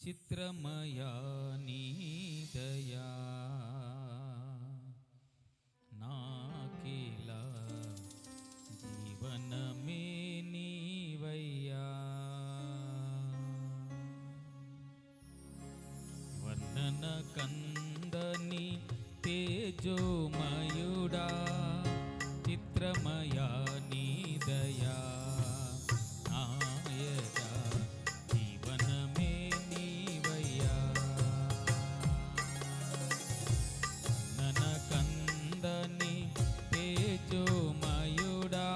చిత్రమయా నీ దయా నాకిలా జీవనమే నీవయ్యా. వర్ణన కందని తేజోమయుడా చిత్రమయా నీ దయా నాయక జీవనమే నీవయ్యా. వర్ణన కందని తేజోమయుడా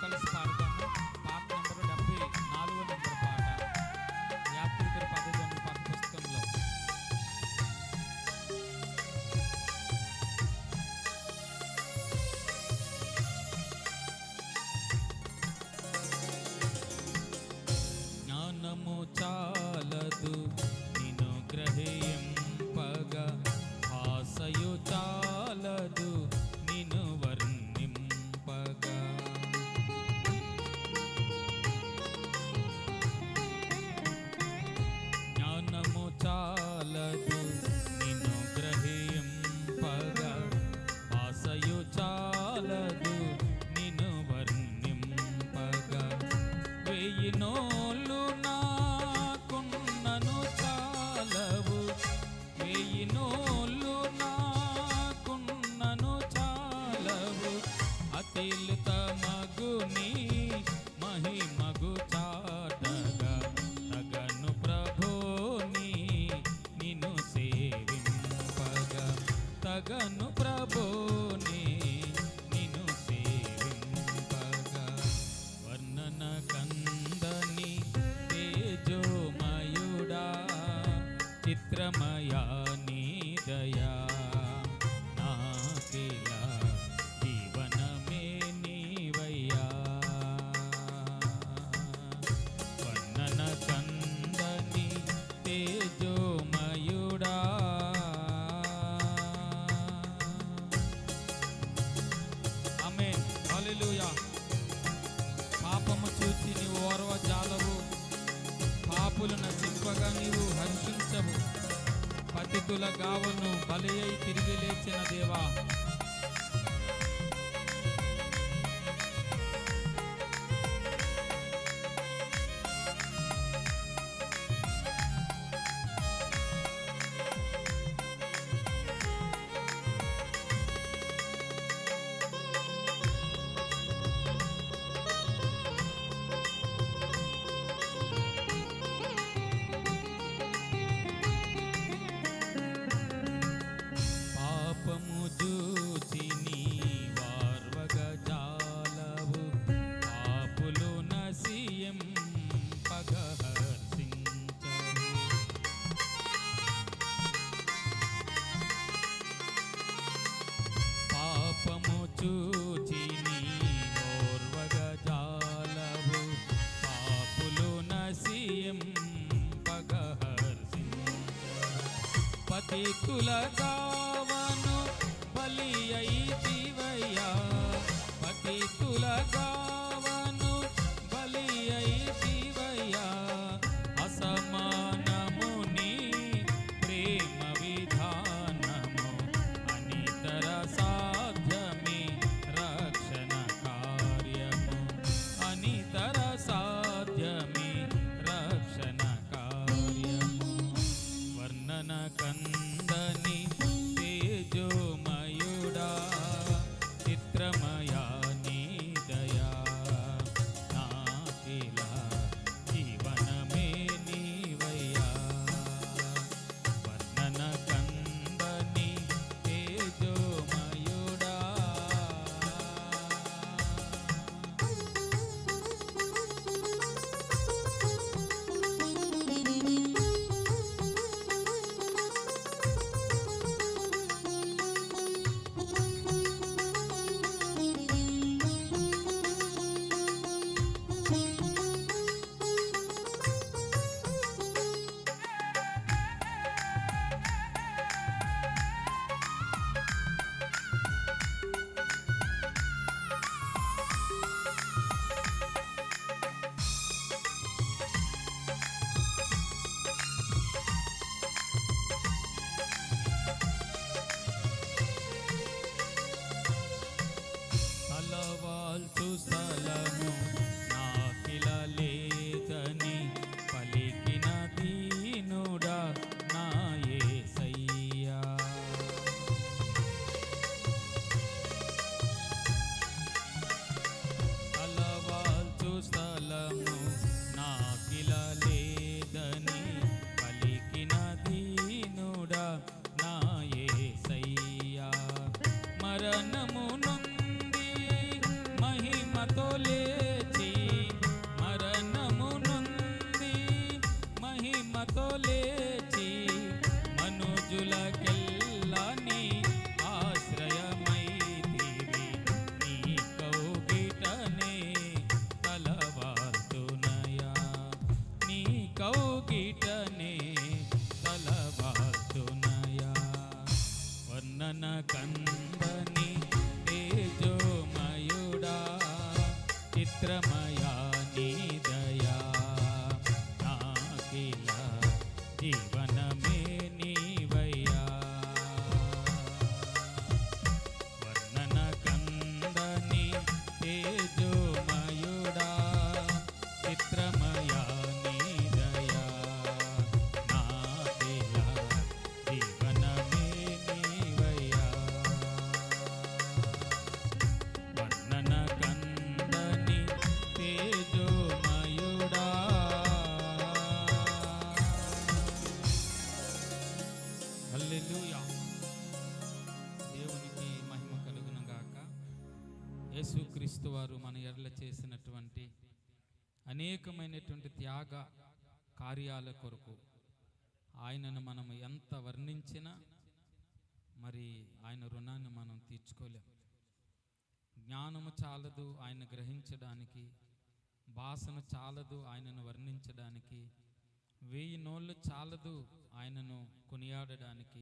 కలిసి పాడతాము. పాట నంబరు 74 నంబర్ పాట యాత్రికుల పదజను పాఠ పుస్తకంలో. జ్ఞానము చాలదు నిన్ను గ్రహింపగా, ఆశయు చాలదు నిన్ను వర్ణింపగా. జ్ఞానము చాలదు నిన్ను గ్రహింపగా, ఆశయు చాలదు నిన్ను వర్ణింపగా. వెయ్యి నోళ్ళు నాకున్నను చాలవు, వెయ్యి నోళ్ళు నాకున్నను చాలవు. అతిలిత మగుని మహిమగు చాటగా తగను ప్రభుని నిన్ను సేవింపగా, తగను ప్రభుని నిన్ను సేవింపగా. వర్ణన కందని తేజోమయుడా చిత్రమయా నీ దయా నాకిలా జీవనమే నీవయ్యా. వర్ణన కందని తేజోమయుడా ఆమేన్ హల్లెలూయా. పాపము చూచి నీవు ఓర్వజాలవు, పాపులు నశింపగా నీవు హర్షించవు. పతితుల గావును బలి అయి తిరిగి లేచిన దేవా, పాపము చూచి నీ వార్వగజాలవు, పాపులు నశింపగ హర్షించవు. పాపము చూచి నీ వార్వగజాలవు, పాపులు నశింపగ హర్షించవు. పతితుల గావను బలి అయితివయ్యా, పతితుల గావను బలి అయితివయ్యా. అసమానము నీ ప్రేమ విధానము, అనితర సాధ్యమే రక్షణ కార్యము, అనితర సాధ్యమే రక్షణ కార్యము. వర్ణన కందని కౌగిటనే తలవాల్తునయా వర్ణన కందని తేజోమయుడా చిత్రమయా నీ దయా నాకిల జీవనమే నీవయ్యా వర్ణన కందని తేజోమయుడా చిత్రమయా నీ దయా నాకిల జీవనమే నీవయ్యా వర్ణన కందని తేజోమయుడా. హల్లెలూయా. దేవునికి మహిమ కలుగును గాక. యేసుక్రీస్తు వారు మన ఎడల చేసినటువంటి అనేకమైనటువంటి త్యాగ కార్యాల కొరకు ఆయనను మనం ఎంత వర్ణించినా మరి ఆయన రుణాన్ని మనం తీర్చుకోలేం. జ్ఞానము చాలదు ఆయన గ్రహించడానికి, భాషను చాలదు ఆయనను వర్ణించడానికి, 1000 నోళ్ళు చాలదు ఆయనను కొనియాడడానికి.